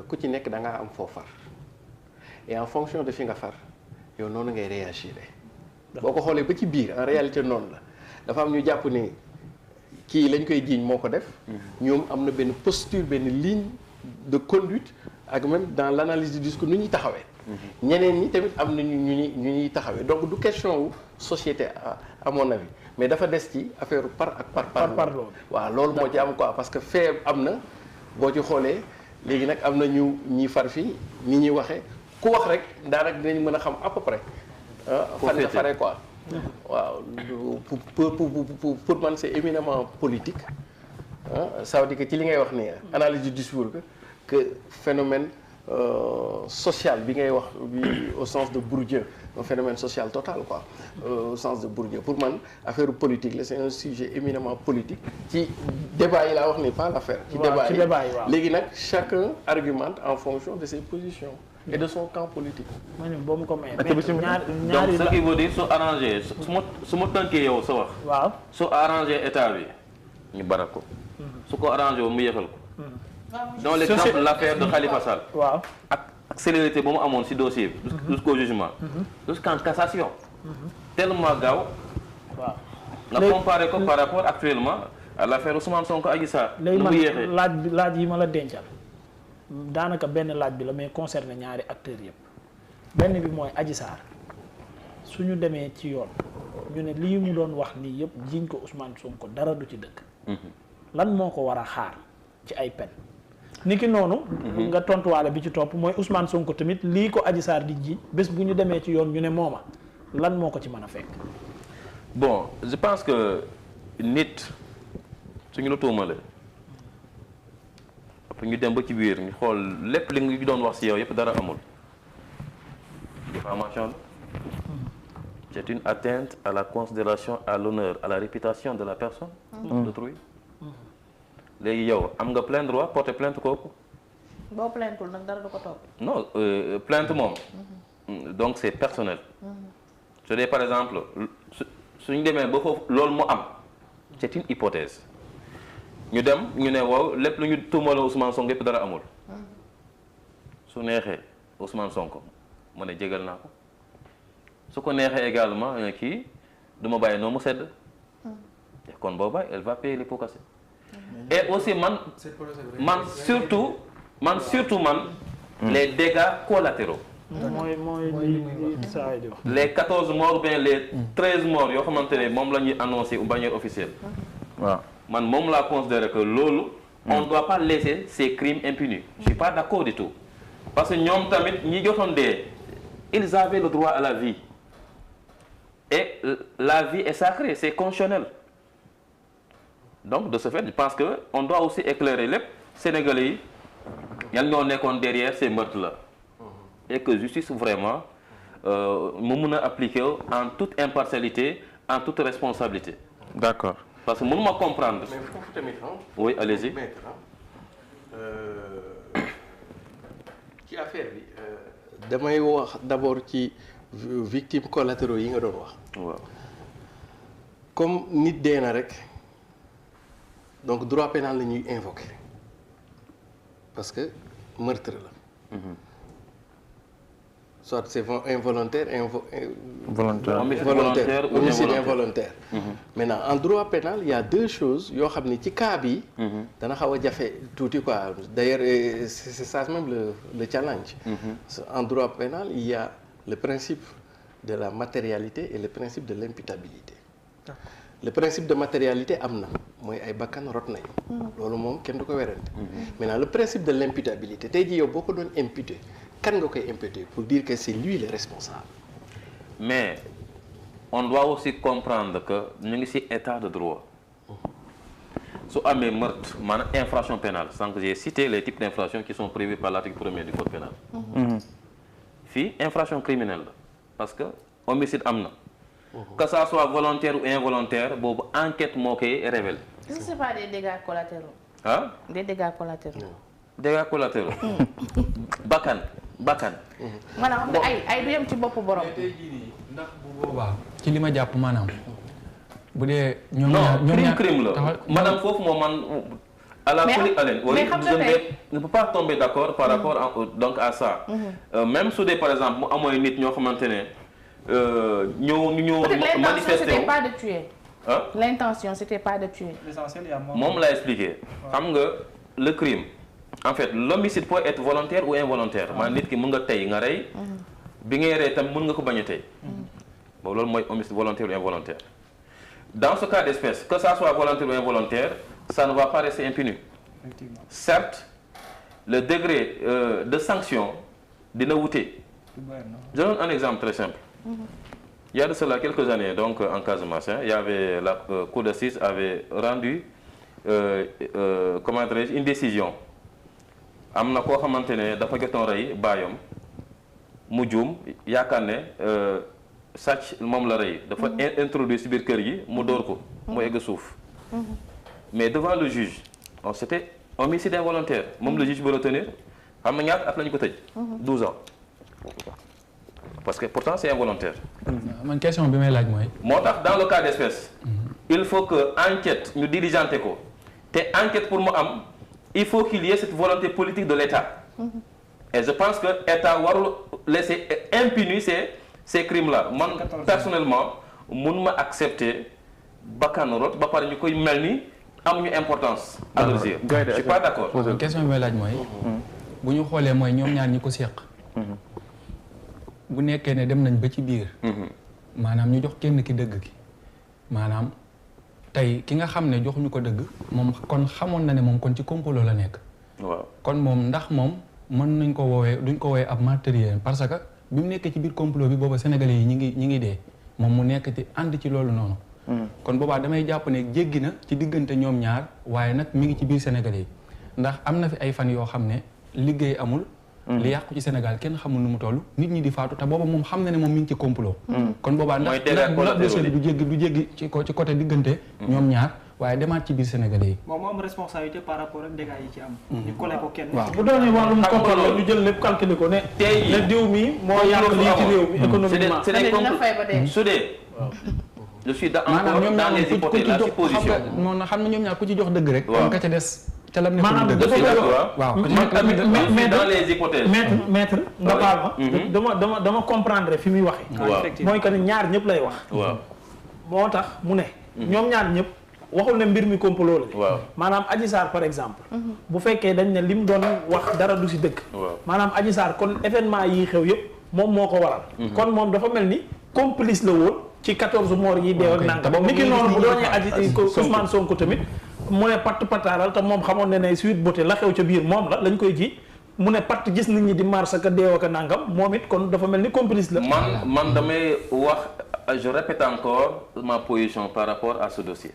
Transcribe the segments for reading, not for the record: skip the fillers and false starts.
ku ci nekk da ngaa am foo far et en fonction de fi nga far yow noonu ngay réagir boo ko xoolee ba ci biir en réalité noonu la dafa am ñu jàpp ni kii lañ koy jiiñ moo ko def ñoom am na benn posture benn ligne de conduite ak même dans l'analyse du discours nu ñuy taxawee ñeneen ñi tamit am na ñu ñuy taxawee donc du question wu société à mon avis mais dafa des ci affaire par loolu waaw loolu moo ci am quoi parce que fait am na boo ci xoolee léegi nag am na ñi far fii ni ñuy waxee ku wax rek daanaka dinañ mën a xam à peu près fan nga fare quoi waaw pour man c'est éminemment politique ça veut dire que ci li ngay wax ni analyse du discours que phénomène social bi ngay wax bi au sens de Bourdieu un phénomène social total quoi au sens de Bourdieu pour man affaire politique la c'est un sujet éminemment politique ci débat yi laa wax ni pas l'affaire ci débat yi léegi nag chacun argumente en fonction de ses positions et de son camp politique. ma ne boo mu ko mayee. donc ce qui veut dire su arrangé su ma tënkee yow sa wax. waaw su arrangé état bi ñu barak ko. su ko arrangé wu mu yëkkal ko. dans l'exemple l'affaire de Khalifa Sall. waaw ak célérité ba mu amoon ci dossier bi. jusqu'au jugement. jusqu'en cassation. tellement gaaw. waaw nga comparé ko par rapport actuellement à l'affaire Ousmane Sonko Adji Sarr. léegi man laaj yi ma la dencal. daanaka benn laaj bi la mais concerné ñaari acteurs yëpp benn bi mooy Adji Sarr suñu demee ci yoon ñu ne lii mu doon wax nii yëpp jiñ ko Ousmane Sonko dara du ci dëkk lan moo ko war a xaar ci ay pen niki noonu nga tontuwaale bi ci topp mooy Ousmane Sonko tamit lii ko Adji Sarr di jiñ bés bu ñu demee ci yoon ñu ne mooma lan moo ko ci mën a fekk. bon je pense que nit suñu la tuumalee ñu dem ba ci biir ñu xool lépp li nga doon wax ci yow yëpp dara amul diffamation la c'est une atteinte à la considération à l'honneur à la réputation de la personne d'autrui léegi yow am nga plein droit porter plainte kooku boo plaintul nag dara du ko topp non plainte moom donc c'est personnel su dee par exemple suñu demee ba foofu loolu mu am c'est une hypothèse ñu dem ñu ne waaw lépp lu ñu tuumaloon Ousmane Sonko yëpp dara amul su neexee Ousmane Sonko ma ne jégal naa ko su ko neexee également kii du ma bàyyi noonu mu sedd kon booba elle va payer les pots cassés et aussi man surtout les dégâts collatéraux les 14 morts ou bien les 13 morts yoo xamante ne moom la ñuy annoncé ou manière officielle waaw man moom laa considérer que loolu on ne doit pas laisser ces crimes impunis je suis pas d'accord du tout parce que ñoom tamit ñi jotoon dee ils avaient le droit à la vie et la vie est sacrée c'est constitutionnel donc de ce fait je pense que on doit aussi éclairer lépp Sénégalais yi ñan ñoo nekkoon derrière ces meurtres là et que justice vraiment mu mun a appliquer en toute impartialité en toute responsabilité d'accord parce que mënuma comprendre. mais foofu tamit oui allez-y. ci affaire bi damay wax d'abord ci victimes collatéraux yi nga doon wax. waaw comme nit dee na rek donc droit pénal la ñuy invoquer parce que meurtre la. soit c'est involontaire volontaire homicide involontaire maintenant en droit pénal il y a deux choses yoo xam ne ci cas bi dana xaw a jafe tuuti quoi d'ailleurs c'est ça même le challenge en droit pénal il y a le principe de la matérialité et le principe de l'imputabilité le principe de matérialité am na mooy ay bakkan rot nañu loolu moom kenn du ko werante maintenant le principe de l'imputabilité tey jii yow boo ko doon imputer kan nga koy imputer pour dire que c'est lui le responsable. mais on doit aussi comprendre que ñu ngi ci état de droit su amee meurtre maanaam infraction pénale sans que j'ai cité les types d'infractions qui sont prévues par l'article 1er du code pénal fii infraction criminelle la parce que homicide am na que ça soit volontaire ou involontaire boobu enquête moo koy révèle. est-ce que c'est pas des dégâts collatéraux ah des dégâts collatéraux dégâts collatéraux bakkan maanaam xam nga ay du yem ci boppu borom. tey jii nii ndax bu boobaa ci li ma jàpp maanaam bu dee. ñoom non ñaar crime la madame foofu moom man à la Mais folie haleine. Oui, mais xam nga tey ne peut pas tomber d'accord par rapport donc à ça. Même su dee par exemple mu amooy nit ñoo xamante ne ñoo peut-être l'intention manifesté c'était pas de tuer. ah L'intention c'était pas de tuer. l'essentiel y a moom laa expliqué. xam nga le crime en fait l'homicide peut être volontaire ou involontaire maanaam nit ki mën nga tey nga rey. bi ngay rey tam mën nga ko bañ a tey. bon loolu mooy homicide volontaire ou involontaire. Dans ce cas d'espèce, que ça soit volontaire ou involontaire, ça ne va pas rester impuni. Certes, le degré de sanction dina wute. Je donne un exemple très simple. Il y a de cela quelques années, donc en Casamance, il y avait la Cour d'assises avait rendu comment dirais-je, une décision. Am na koo xamante ne dafa jotoon rey baayam mu juum yaakaar ne sàcc moom la rey dafa introduire ci biir kër gi mu dóor ko mu egg suuf mais devant le juge c'était homicide involontaire moom le juge ba retenir xam nga ñaata at lañu ko tëj 12 ans parce que pourtant c'est involontaire. man question bi may laaj mooy. moo tax dans le cas d'espèce il faut que enquête ñu diligenté ko te enquête pour mu am il faut qu'il y ait cette volonté politique de l'État et je pense que État warul laisser impuni ces crimes-là man personnellement mun ma accepter bakkan rot ba pare ñu koy mel ni amuñu importance à leurs yeux. Je suis pas d'accord. question bi may laaj mooy. bu ñu xoolee mooy ñoom ñaar ñi ko seq. bu nekkee ne dem nañ ba ci biir. maanaam ñu jox kenn ki dëgg ki maanaam tey ki nga xam ne joxuñu ko dëgg moom kon xamoon na ne moom kon ci complot la nekk. waaw kon moom ndax moom mën nañ ko woowee duñ ko woowee ab meurtrier parce que bi mu nekkee ci biir complot bi booba sénégalais yi ñi ngi dee moom mu nekk ci ànd ci loolu noonu. kon boobaa damay jàpp ne jéggi na ci diggante ñoom ñaar waaye nag mi ngi ci biir sénégalais yi ndax am na fi ay fan yoo xam ne liggéey amul. li yàqu ci Sénégal kenn xamul nu mu toll nit ñi di faatu te booba moom xam na ne moom mi ngi ci complot. kon boobaa ndax dossier bi du jéggi ci côté diggante. ñoom ñaar waaye demaat ci biir sénégalais yi. moom moo am responsabilité par rapport ak dégâts yi ci am. ñu collé ko kenn. waaw bu doonee wàllum complot ñu jël lépp calculé ko ne. tey ne diw mi moo yàq lii ci réew mi économiquement. c'est des complots su dee. je suis dans les hypothèses la supposition xam nga ñoom ñaar ku ci jox dëgg rek. waaw kon ka ca des. ca lam maanaam dafa waaw mais dans les hypothèses. maître nga baal ma. dama comprendre fi muy waxee. mooy que ne ñaar ñëpp lay wax. waaw moo tax mu ne. ñoom ñaar ñëpp waxul ne mbir mi complot la. waaw maanaam Adji Sarr par exemple. bu fekkee dañ ne lim doon wax dara du si dëkk. maanaam Adji Sarr kon événement yi xew yëpp moom moo ko waral. kon moom dafa mel ni complice la woon ci 14 morts yi deew ak nangam. niki noonu bu doonee Ousmane Sonko tamit. mu ne patt pataaral te moom xamoon ne Sweet Beauté la xew ca biir moom la lañ koy ji mu ne patt gis nit ñi di mars ak deew ak nangam moom it kon dafa mel ni complice la. man damay wax je répète encore ma position par rapport à ce dossier.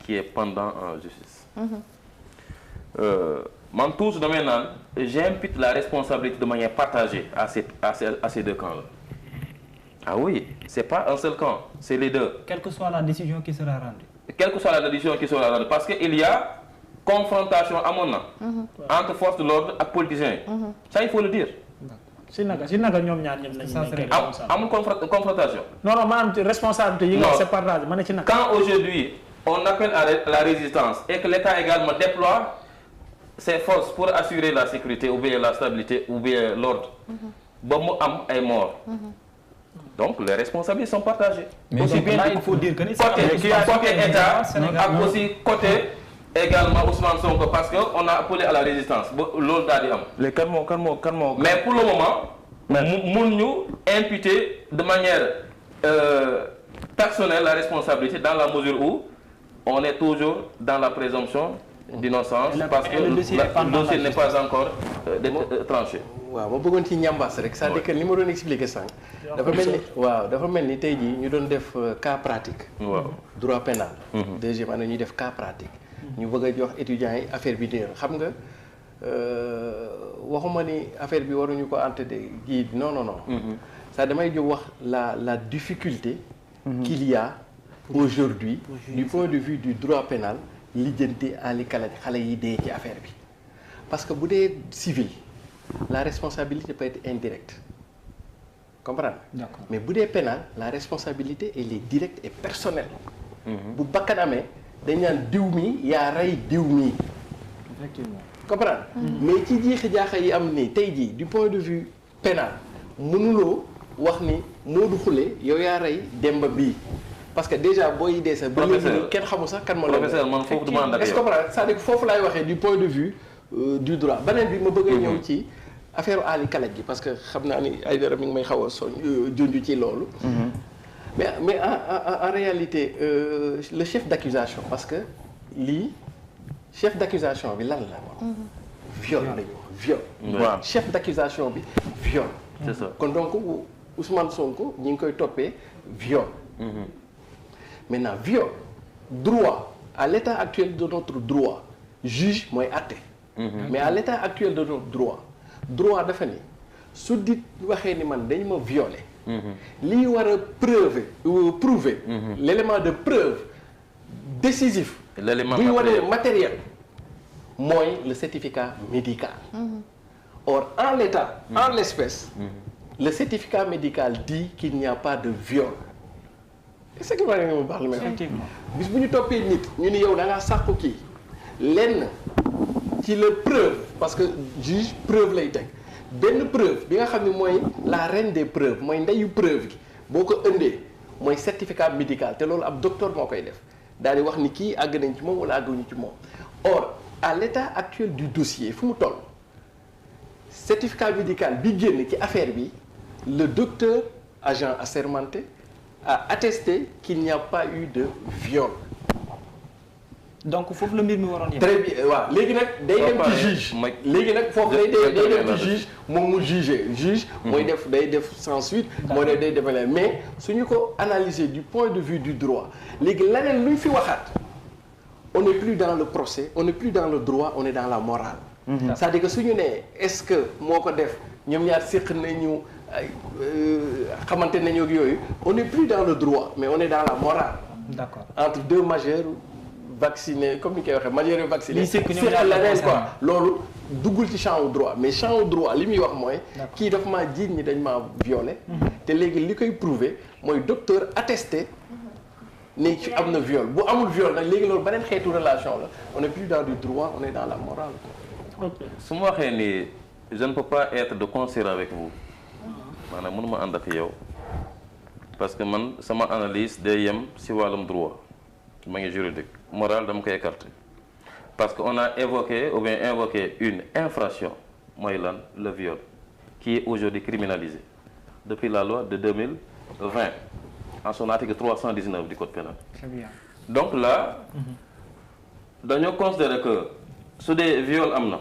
qui est pendant en justice. man toujours damay naan j'impute la responsabilité de manière partagée à ces deux camps là. ah oui c'est pas un seul camp c'est les deux. Quelle que soit la décision qui sera rendue. Quelle que soit la décision qui sera rendue parce que il y a confrontation amoon na. entre forces de l'ordre ak politiciens yi. ça il faut le dire. si naka ñoom ñaar ñëpp lañu nekkee. amul confrontation. non maanaam responsabilité yi nga c'est partagé ma ne ci naka. quand aujourd'hui on appelle à la résistance et que l'État également déploie ses forces pour assurer la sécurité ou bien la stabilité ou bien l'ordre ba mu am ay morts. Donc les responsabilités sont partagées. Mais aussi bien il faut dire que côté État ak aussi côté également Ousmane Sonko parce que on a appelé à la résistance ba loolu daal di am. léegi kan moo. mais pour le moment. mun ñu imputer de manière personnelle la responsabilité dans la mesure où on est toujours dans la présomption d'innocence parce que le dossier n'est pas encore tranché. waaw ma bëggoon ci ñambaas rek c'est-à-dire que li ma doon expliquer sànq. dafa mel ni tey jii ñu doon def cas pratique. waaw droit pénal. deuxième année ñuy def cas pratique. ñu bëgg a jox étudiants yi affaire bi nii xam nga waxuma ni affaire bi waruñu ko entendre kii non. ça damay jóg wax la difficulté. qu'il y a aujourd'hui du point de vue du droit pénal lijjanti ali kala xale yi dee ci affaire bi parce que bu dee civil. La responsabilité peut être indirecte. Comprendre? D'accord. Mais bu dee pénal la responsabilité elle est directe et personnelle. bu bakkan amee dañ naan diw mi yaa rey diw mi effectivement. comprendre mais ci jiixi jaaxa yi am nii tey jii du point de vue pénal mënuloo wax ni Modou Khoule yow yaa rey Demba bii parce que déjà booy dee sax ba léegi nii kenn xamul sax kan moo la professeur man foofu duma ànd ak est-ce que yow comprendre c'est-à-dire que foofu laay waxee du point de vue du droit beneen bi ma bëgg a ñëw ci affaire Ali Kalaj gi parce que xam naa ni ay dara mi ngi may xaw a soñ junj ci loolu mais en réalité le chef d'accusation parce que lii chef d'accusation bi lan la woon viol la ñu viol waaw chef d'accusation bi viol c'est ça kon donc Ousmane Sonko ñi ngi koy toppee viol maintenant viol droit à l'état actuel de notre droit juge mooy àtte mais à l'état actuel de notre droit dafa ni su dit waxee ni man dañ ma violer lii war a prouver l'élément de preuve décisif l'élément buy wane matériel mooy le certificat médical or en l'état en l'espèce le certificat médical dit qu'il n'y a pas de viol est-ce que ma nga ma baax li may Effectivement. bis bu ñu toppee nit ñu ni yow da ngaa sàkku kii lenn ci la preuve parce que juge preuve lay teg benn preuve bi nga xam ne mooy la reine des preuves mooy ndeyu preuve gi boo ko ëndee mooy certificat médical te loolu ab docteur moo koy def daal di wax ni kii àgg nañ ci moom wala àgguñu ci moom or à l'état actuel du dossier fu mu toll certificat médical bi génn ci affaire bi le docteur agent assermenté a attesté qu'il n'y a pas eu de viol. donc foofu la mbir mi waroon yem. très bien waaw léegi nag day dem ci juge léegi nag foofu day dem ci juge moom mu juge mooy day def sans suite mooy day defee mais suñu ko analyser du point de vue du droit léegi leneen luñ fi waxaat on n'est plus dans le procès on n'est plus dans le droit on est dans la morale c'est-à-dire que suñu nee est-ce que moo ko def ñoom ñaar séq nañu ay xamante nañu ak yooyu on n'est plus dans le droit mais on est dans la morale d'accord entre deux majeurs vaccinés comme ni koy waxee majeurs et vaccinés lii c'est leneen quoi loolu duggul ci champ wu droit mais champ wu droit li muy wax mooy kii dafa maa jiiñ ñi dañ maa violé te léegi li koy prouver mooy docteur attesté ne ci am na viol bu amul viol nag léegi loolu beneen xeetu relation la on n'est plus dans du droit on est dans la morale quoi. su ma waxee ni je ne peux pas être de concert avec vous maanaam mënuma ànd ak yow parce que man sama analyse day yem si wàllum droit ma ngi juridique moral dama koy écarter parce que on a évoqué ou bien invoqué une infraction mooy lan le viol qui est aujourd'hui criminalisé depuis la loi de 2020 en son article 319 du code pénal. Très bien. Donc là dañoo considérer que su dee viol am na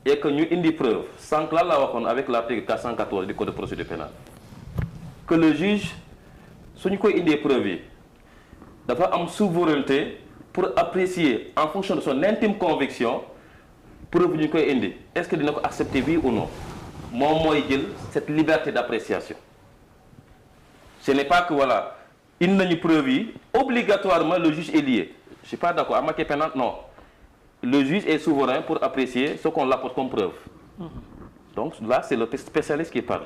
et que ñu indi preuve sànq lan laa waxoon avec l'article 414 du code de procédure pénale que le juge suñu koy indee preuve yi dafa am souveraineté pour apprécier en fonction de son intime conviction preuve ñu koy indi est-ce que dina ko accepter oui ou non moom mooy jël cette liberté d'appréciation. Ce n'est pas que voilà indi nañu preuve yi obligatoirement le juge est lié je suis pas d'accord en matière pénale non le juge est souverain pour apprécier ce qu'on l'apporte comme preuve donc là c'est le spécialiste qui parle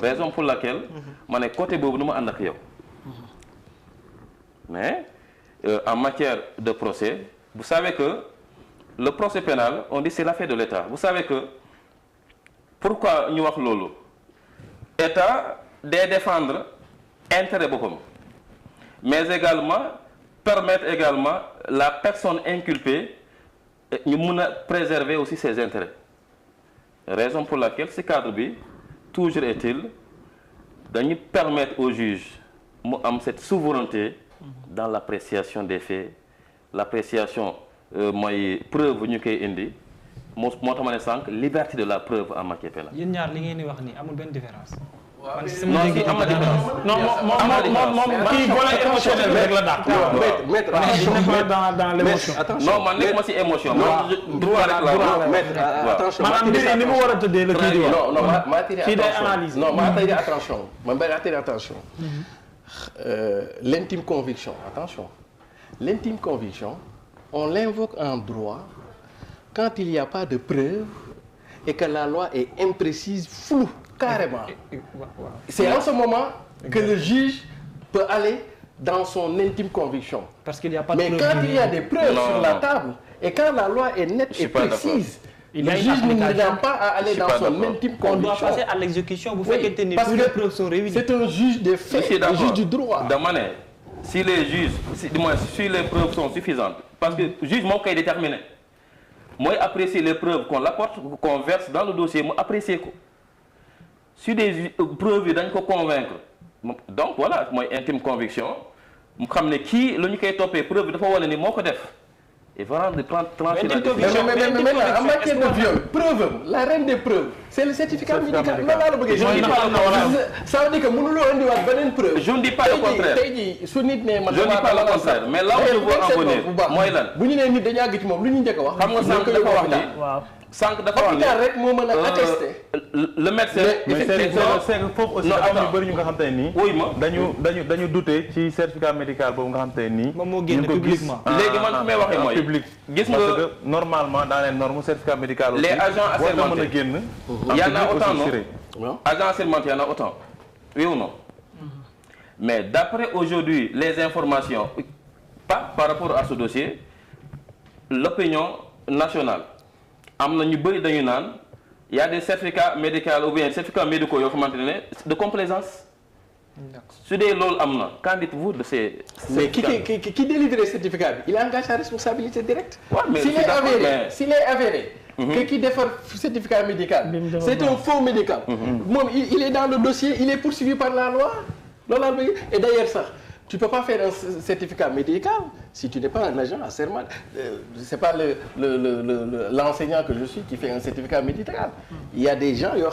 raison pour laquelle ma ne côté boobu nu ma ànd ak yow mais en matière de procès vous savez que le procès pénal on dit c'est l'affaire de l'État vous savez que pourquoi ñu wax loolu État day défendre intérêt boppam mais également permettre également la personne inculpée ñu mun a préserver aussi ses intérêts raison pour laquelle ce cadre bi toujours est-il dañu permettre au juge mu am cette souveraineté dans l'appréciation des faits l'appréciation mooy preuve ñu koy indi moo tax ma ne sànq liberté de la preuve en matière pénale. yéen ñaar li ngeen di wax nii amul benn différence. non si am na différence. non moom kii volet émotionnel bi rek la dàq. maître dans l'émotion. non man nekk ma si émotion. droit rek la maître attention maanaam mbir yi ni mu war a tëddee la kii di wax. non ma attiré kii day attention analyse. non ma attiré attention ma bay attiré attention l'intime conviction attention l'intime conviction on l'invoque en droit quand il n'y a pas de preuve et que la loi est imprécise floue carrément c'est en ce moment que le juge peut aller dans son intime conviction parce qu'il y a pas de mais preuve quand il y a des preuves sur la table Et quand la loi est nette et précise, le juge n'a pas à aller dans son même type On doit conviction. passer à l'exécution. Vous Oui, faites tenir parce toutes les que preuves sont réunies. c'est un juge des faits, Je suis un juge d'accord. du droit. dama ne si les juges si les preuves sont suffisantes parce que juge moo koy déterminer mooy apprécier les preuves qu'on l'apporte qu'on verse dans le dossier mu apprécier ko si des preuves yi dañ ko convaincre donc voilà mooy intime conviction mu xam ne kii la ñu koy toppee preuve bi dafa wane ni moo ko def et voilà de trancher la décision. Mais maintenant, en matière de viol, preuve, la reine des preuves, c'est le certificat médical. Non, là, le bagage, je ne dis pas. Ça veut dire que nous avons une preuve. Je ne dis pas le contraire. Je ne dis pas le contraire. Mais là où je veux en venir, mooy lan. bu ñu nee nit dañu àgg ci moom lu ñu njëkk a wax. xam nga sànq dafa wax ni. waaw sànq dafa wax ni hôpital rek moo mën a attester. le médecin. mais c'est que foofu aussi dafa am ñu bëri ñu nga xam te ne nii. wuy ma dañu douter ci certificat médical boobu nga xam te ne nii. moom moo génn publiquement. léegi man fi may waxee mooy public. gis nga parce que normalement dans les normes certificat médical aussi. les agents assermentés war na mën a génn. y en a autant non non agents assermentés y en a autant oui ou non mais d'après aujourd'hui les informations pas par rapport à ce dossier l'opinion nationale am na ñu bëri dañu naan y a des certificats médicaux ou bien certificats médicaux yoo xamante ne de complaisance su dee loolu am na qu'en dites-vous de ces Mais qui délivre le certificat, il engage sa responsabilité directe. Ouais, mais S'il je suis est d'accord, avéré, mais- s'il est avéré que qui défend le certificat médical, c'est un faux médical. Bon, il est dans le dossier, il est poursuivi par la loi. Et d'ailleurs ça, tu ne peux pas faire un certificat médical si tu n'es pas un agent assermenté. Ce n'est pas l'enseignant que je suis qui fait un certificat médical. Il y a des gens qui sont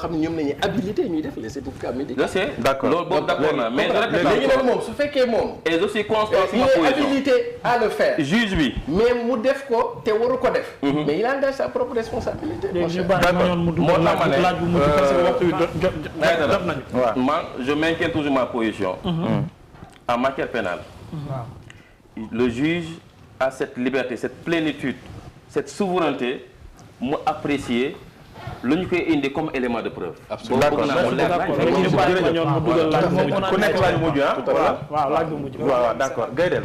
habilités à faire les certificats médicaux. je sais D'accord. loolu boobu d'accord na mais je répète Mais il encore su fekkee moom et aussi constant il ma est position habilité à le faire. juge bi Mais mu def ko te waru ko def. Mais il engage sa propre responsabilité. mon léegi ñu cher. bàyyi ma ñoon mu moo dugal tax ma ne laaj bu mujj parce que waxtu wi jot nañu. waaw man je maintiens toujours ma position en matière pénale le juge a cette liberté cette plénitude cette souveraineté mu apprécier lu ñu koy indi comme élément de preuve. Absolument. Boobu bëgg naa mu leer d'accord léegi ñu bàyyi ma ñoon mu dugal laaj bu mujj. ku nekk laaj mujj ah. waaw laaj bu mujj. waaw d'accord Gaydel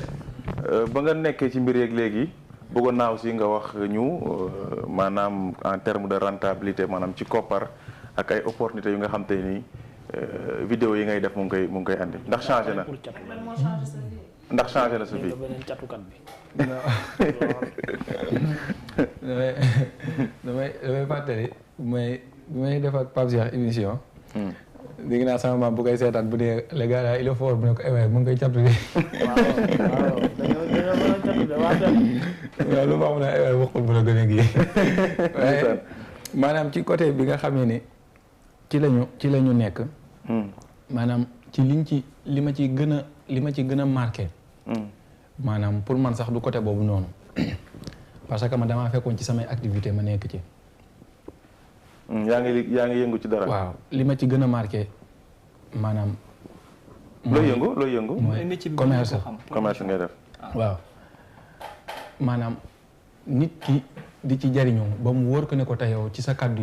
ba nga nekkee ci mbir yeeg léegi bëggoon naa aussi nga wax ñu maanaam en terme de rentabilité maanaam ci koppar ak ay opportunités yu nga xam te ni vidéo yi ngay def mu ngi koy andi ndax changé na ndax changé na sa vie. beneen catukat bi. damay fàttali bi may def ak Pape Cheikh émission. dégg naa sama maam bu koy seetaan bu dee les gars là il est fort bu ne ko waaye mu ngi koy catu de. waaw dañoo mën a catu de waaw waaw lu ma xam ne waaye waxul bu la gën a gii. waaye maanaam ci côté bi nga xamee ni ci la ñu nekk. maanaam ci li ma ci gën a marqué. maanaam pour man sax du côté boobu noonu. parce que man damaa fekkoon ci samay activité ma nekk ci. yaa ngi yëngu ci dara. waaw li ma ci gën a marqué maanaam. looy yëngu. mooy commerce commerce ngay def. waaw maanaam nit ki di ci jariñoo ba mu wóor ko ne ko te yow ci sa kàddu yi